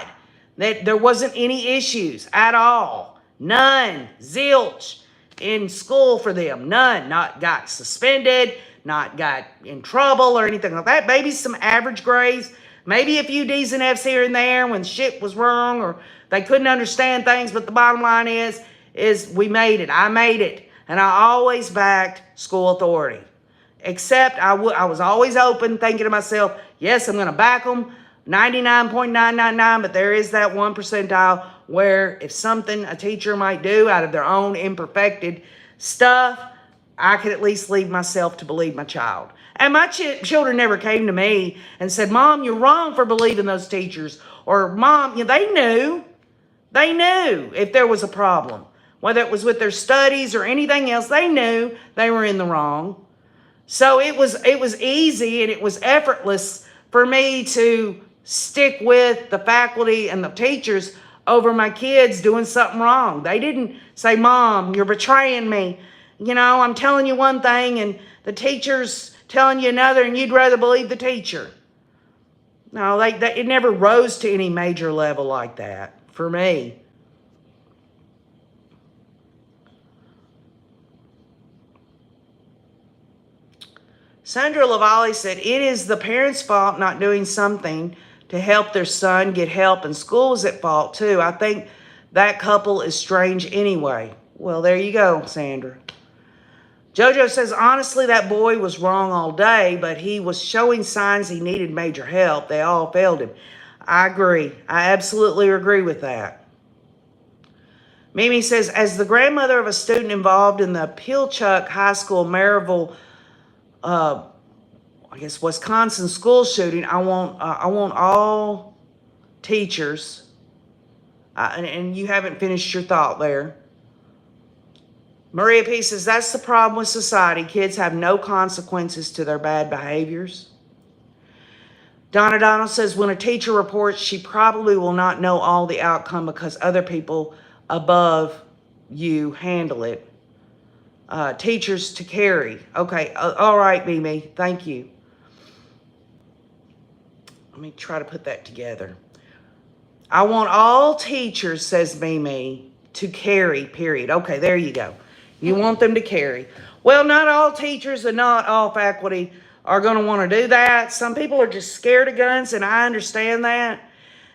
that there wasn't any issues at all. None. Zilch in school for them. None. Not got suspended. Not got in trouble or anything like that. Maybe some average grades. Maybe a few D's and F's here and there when shit was wrong or they couldn't understand things. But the bottom line is we made it. I made it. And I always backed school authority. Except I was always open, thinking to myself, yes, I'm going to back them 99.999, but there is that 1 percentile where if something a teacher might do out of their own imperfected stuff, I could at least leave myself to believe my child. And my children never came to me and said, Mom, you're wrong for believing those teachers. Or, Mom, they knew. They knew if there was a problem. Whether it was with their studies or anything else, they knew they were in the wrong. So it was easy and it was effortless for me to stick with the faculty and the teachers over my kids doing something wrong. They didn't say, Mom, you're betraying me. I'm telling you one thing and the teacher's telling you another and you'd rather believe the teacher. No, it never rose to any major level like that for me. Sandra Lavalle said, it is the parents' fault not doing something to help their son get help, and school's at fault too. I think that couple is strange anyway. Well, there you go, Sandra. JoJo says, honestly, that boy was wrong all day, but he was showing signs he needed major help. They all failed him. I agree. I absolutely agree with that. Mimi says, as the grandmother of a student involved in the Pilchuck High School Maryville, Wisconsin school shooting, I want all teachers, and you haven't finished your thought there. Maria P. says, that's the problem with society. Kids have no consequences to their bad behaviors. Donna Donald says, when a teacher reports, she probably will not know all the outcome because other people above you handle it. Teachers to carry. Okay, all right, Mimi, thank you. Let me try to put that together. I want all teachers, says Mimi, to carry, period. Okay, there you go. You want them to carry. Well, not all teachers and not all faculty are going to want to do that. Some people are just scared of guns, and I understand that.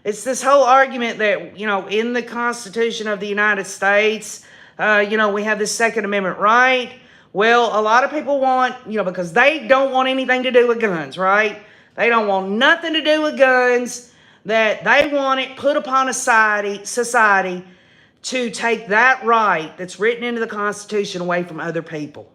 It's this whole argument that, in the Constitution of the United States, we have this Second Amendment right. Well, a lot of people want, because they don't want anything to do with guns, right? They don't want nothing to do with guns, that they want it put upon a society to take that right that's written into the Constitution away from other people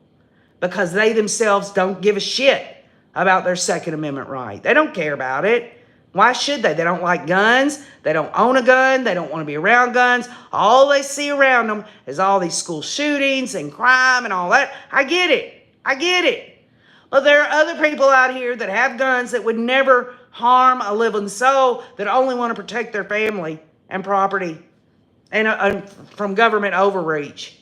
because they themselves don't give a shit about their Second Amendment right. They don't care about it. Why should they? They don't like guns. They don't own a gun. They don't want to be around guns. All they see around them is all these school shootings and crime and all that. I get it. I get it. But there are other people out here that have guns that would never harm a living soul, that only want to protect their family and property and from government overreach.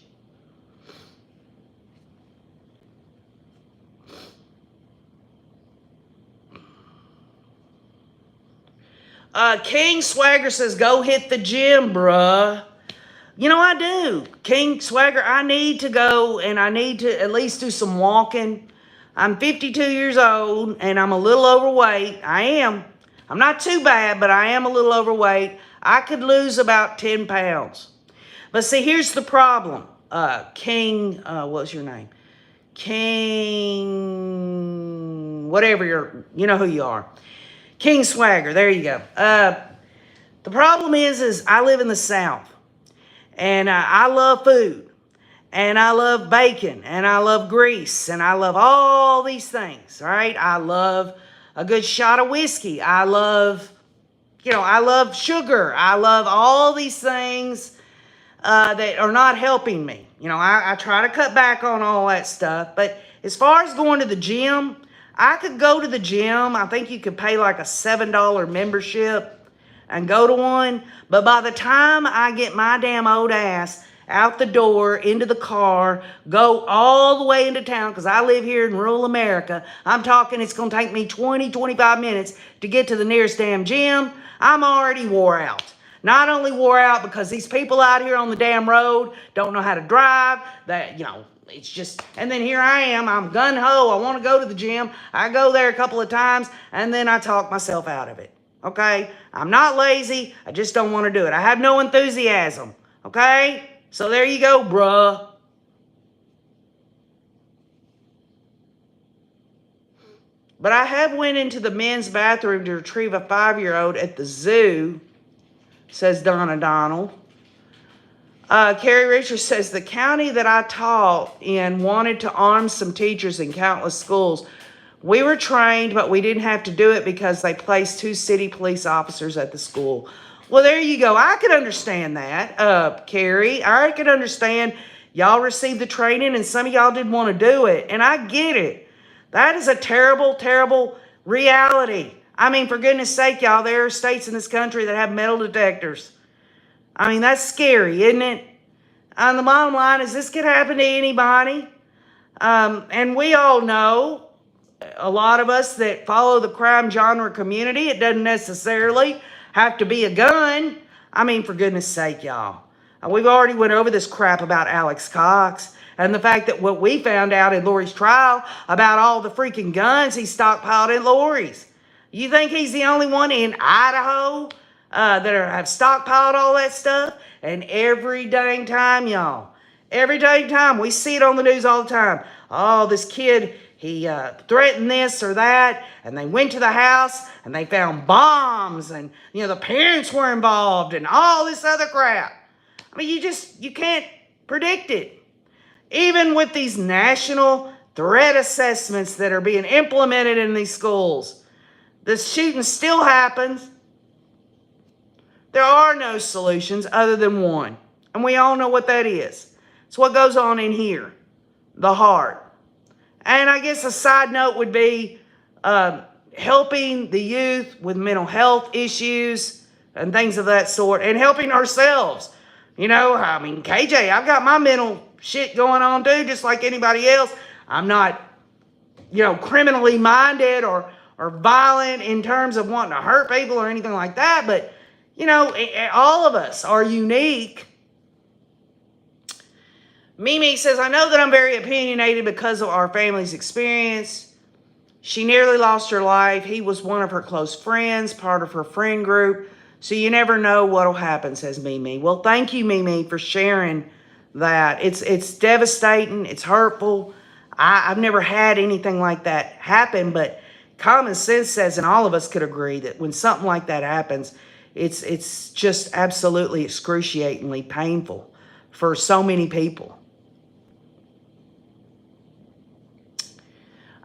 King Swagger says, go hit the gym, bruh. You know, I do. King Swagger, I need to go and I need to at least do some walking. I'm 52 years old and I'm a little overweight. I am. I'm not too bad, but I am a little overweight. I could lose about 10 pounds. But see, here's the problem. King, what's your name? King, whatever you know who you are. King Swagger, there you go. The problem is I live in the South, and I love food, and I love bacon, and I love grease, and I love all these things, right? I love a good shot of whiskey. I love sugar. I love all these things that are not helping me. You know, I try to cut back on all that stuff, but as far as going to the gym, I could go to the gym. I think you could pay like a $7 membership and go to one. But by the time I get my damn old ass out the door, into the car, go all the way into town, because I live here in rural America, I'm talking it's going to take me 20, 25 minutes to get to the nearest damn gym. I'm already wore out. Not only wore out because these people out here on the damn road don't know how to drive, it's just, and then here I am, I'm gung-ho, I want to go to the gym. I go there a couple of times, and then I talk myself out of it, okay? I'm not lazy, I just don't want to do it. I have no enthusiasm, okay? So there you go, bruh. But I have went into the men's bathroom to retrieve a 5-year-old at the zoo, says Donna Donald. Carrie Richards says, the county that I taught in wanted to arm some teachers in countless schools. We were trained, but we didn't have to do it because they placed 2 city police officers at the school. Well, there you go. I could understand that, Carrie. I could understand y'all received the training and some of y'all didn't want to do it. And I get it. That is a terrible, terrible reality. I mean, for goodness sake, y'all, there are states in this country that have metal detectors. I mean, that's scary, isn't it? And the bottom line is this could happen to anybody. And we all know, a lot of us that follow the crime genre community, it doesn't necessarily have to be a gun. I mean, for goodness sake, y'all. We've already went over this crap about Alex Cox and the fact that what we found out in Lori's trial about all the freaking guns he stockpiled in Lori's. You think he's the only one in Idaho that have stockpiled all that stuff? And every dang time, y'all, every dang time, we see it on the news all the time. Oh, this kid, he threatened this or that, and they went to the house, and they found bombs, and, the parents were involved, and all this other crap. I mean, you can't predict it. Even with these national threat assessments that are being implemented in these schools, the shooting still happens. There are no solutions other than one. And we all know what that is. It's what goes on in here, the heart. And I guess a side note would be helping the youth with mental health issues and things of that sort, and helping ourselves. I mean, KJ, I've got my mental shit going on too, just like anybody else. I'm not, criminally minded or violent in terms of wanting to hurt people or anything like that, but all of us are unique. Mimi says, I know that I'm very opinionated because of our family's experience. She nearly lost her life. He was one of her close friends, part of her friend group. So you never know what'll happen, says Mimi. Well, thank you, Mimi, for sharing that. It's devastating. It's hurtful. I've never had anything like that happen, but common sense says, and all of us could agree, that when something like that happens, it's just absolutely excruciatingly painful for so many people.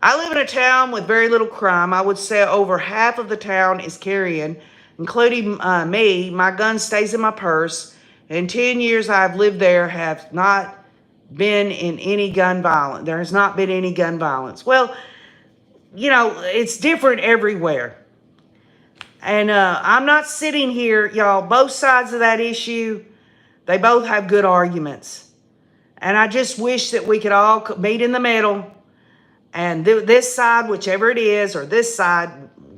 I live in a town with very little crime. I would say over half of the town is carrying, including me. My gun stays in my purse. In 10 years I've lived there, have not been in any gun violence. There has not been any gun violence. Well, it's different everywhere. And I'm not sitting here, y'all, both sides of that issue, they both have good arguments. And I just wish that we could all meet in the middle. And this side, whichever it is, or this side,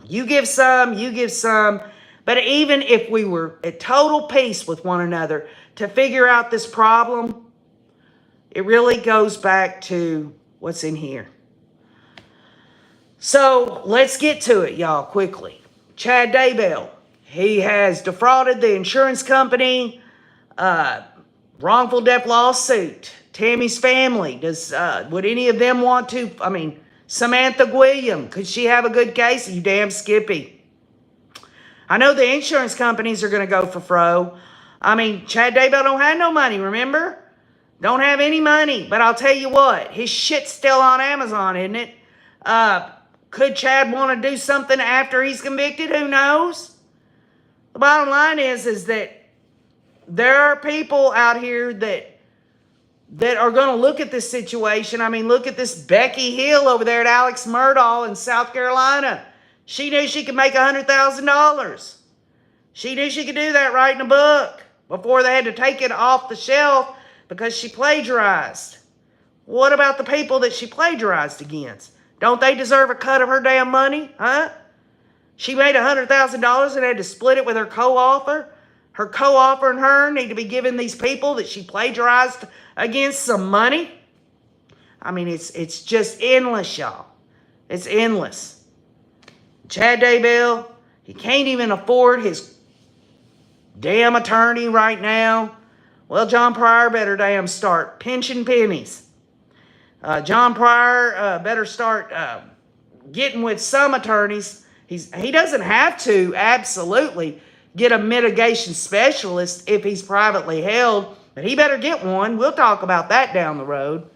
you give some, you give some. But even if we were at total peace with one another to figure out this problem, it really goes back to what's in here. So let's get to it, y'all, quickly. Chad Daybell, he has defrauded the insurance company, wrongful death lawsuit. Tammy's family, would any of them want to? I mean, Samantha William, could she have a good case? You damn Skippy. I know the insurance companies are going to go for Fro. I mean, Chad Daybell don't have no money, remember? Don't have any money. But I'll tell you what, his shit's still on Amazon, isn't it? Could Chad want to do something after he's convicted? Who knows? The bottom line is that there are people out here that are going to look at this situation. I mean, look at this Becky Hill over there at Alex Murdaugh in South Carolina. She knew she could make $100,000. She knew she could do that writing a book before they had to take it off the shelf because she plagiarized. What about the people that she plagiarized against? Don't they deserve a cut of her damn money, huh? She made $100,000 and had to split it with her co-author. Her co-author and her need to be giving these people that she plagiarized against some money. I mean, it's just endless, y'all. It's endless. Chad Daybell, he can't even afford his damn attorney right now. Well, John Pryor better damn start pinching pennies. John Pryor better start getting with some attorneys. He doesn't have to absolutely get a mitigation specialist if he's privately held, but he better get one. We'll talk about that down the road.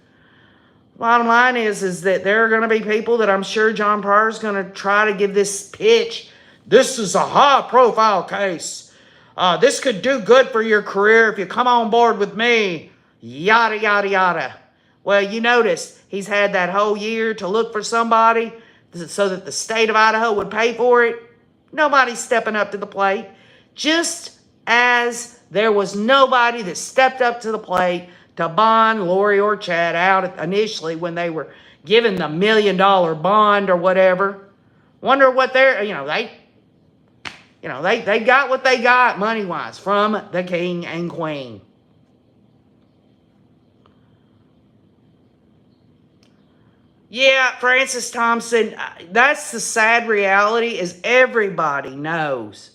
Bottom line is that there are going to be people that I'm sure John Pryor's going to try to give this pitch. This is a high-profile case. This could do good for your career if you come on board with me. Yada, yada, yada. Well, you notice he's had that whole year to look for somebody so that the state of Idaho would pay for it. Nobody's stepping up to the plate. Just as there was nobody that stepped up to the plate to bond Lori or Chad out initially when they were given the $1 million bond or whatever. Wonder what they got what they got money-wise from the king and queen. Yeah, Francis Thompson, that's the sad reality is everybody knows.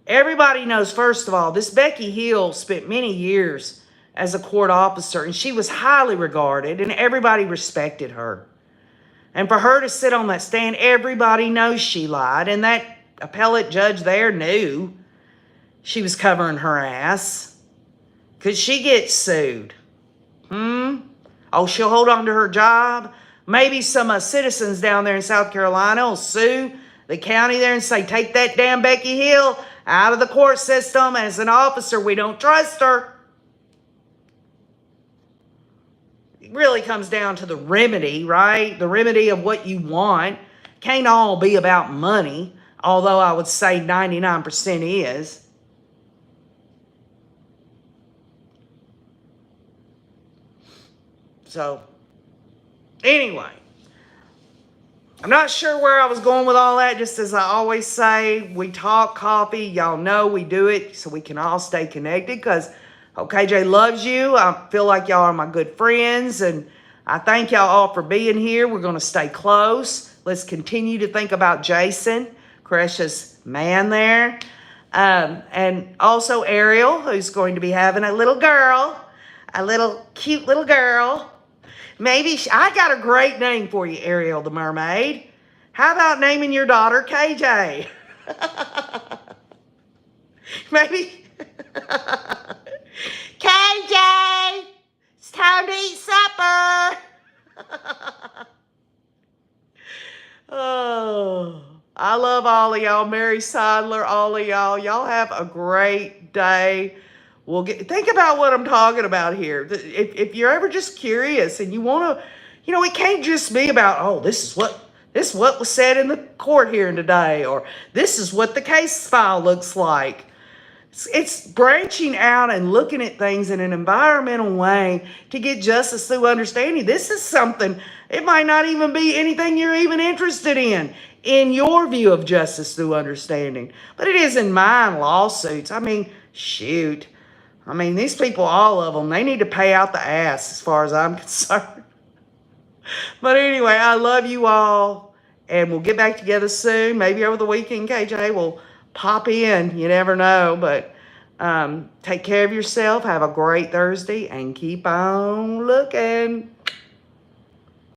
Everybody knows, first of all, this Becky Hill spent many years as a court officer, and she was highly regarded, and everybody respected her. And for her to sit on that stand, everybody knows she lied, and that appellate judge there knew she was covering her ass. Could she get sued? Oh, she'll hold on to her job? Maybe some citizens down there in South Carolina will sue the county there and say, take that damn Becky Hill out of the court system as an officer. We don't trust her. It really comes down to the remedy, right? The remedy of what you want. Can't all be about money, although I would say 99% is. So, anyway, I'm not sure where I was going with all that. Just as I always say, we talk coffee. Y'all know we do it so we can all stay connected because OKJ loves you. I feel like y'all are my good friends, and I thank y'all all for being here. We're going to stay close. Let's continue to think about Jason, precious man there. And also Ariel, who's going to be having a little girl, a little cute little girl. Maybe I got a great name for you, Ariel the Mermaid. How about naming your daughter KJ? Maybe. KJ, it's time to eat supper. Oh, I love all of y'all. Mary Seidler, all of y'all. Y'all have a great day. Think about what I'm talking about here. If you're ever just curious and you want to, it can't just be about, oh, this is what was said in the court hearing today, or this is what the case file looks like. It's branching out and looking at things in an environmental way to get justice through understanding. This is something, it might not even be anything you're even interested in your view of justice through understanding. But it is in mine, lawsuits. I mean, shoot. I mean, these people, all of them, they need to pay out the ass as far as I'm concerned. But anyway, I love you all, and we'll get back together soon. Maybe over the weekend, KJ will pop in. You never know, but take care of yourself. Have a great Thursday, and keep on looking.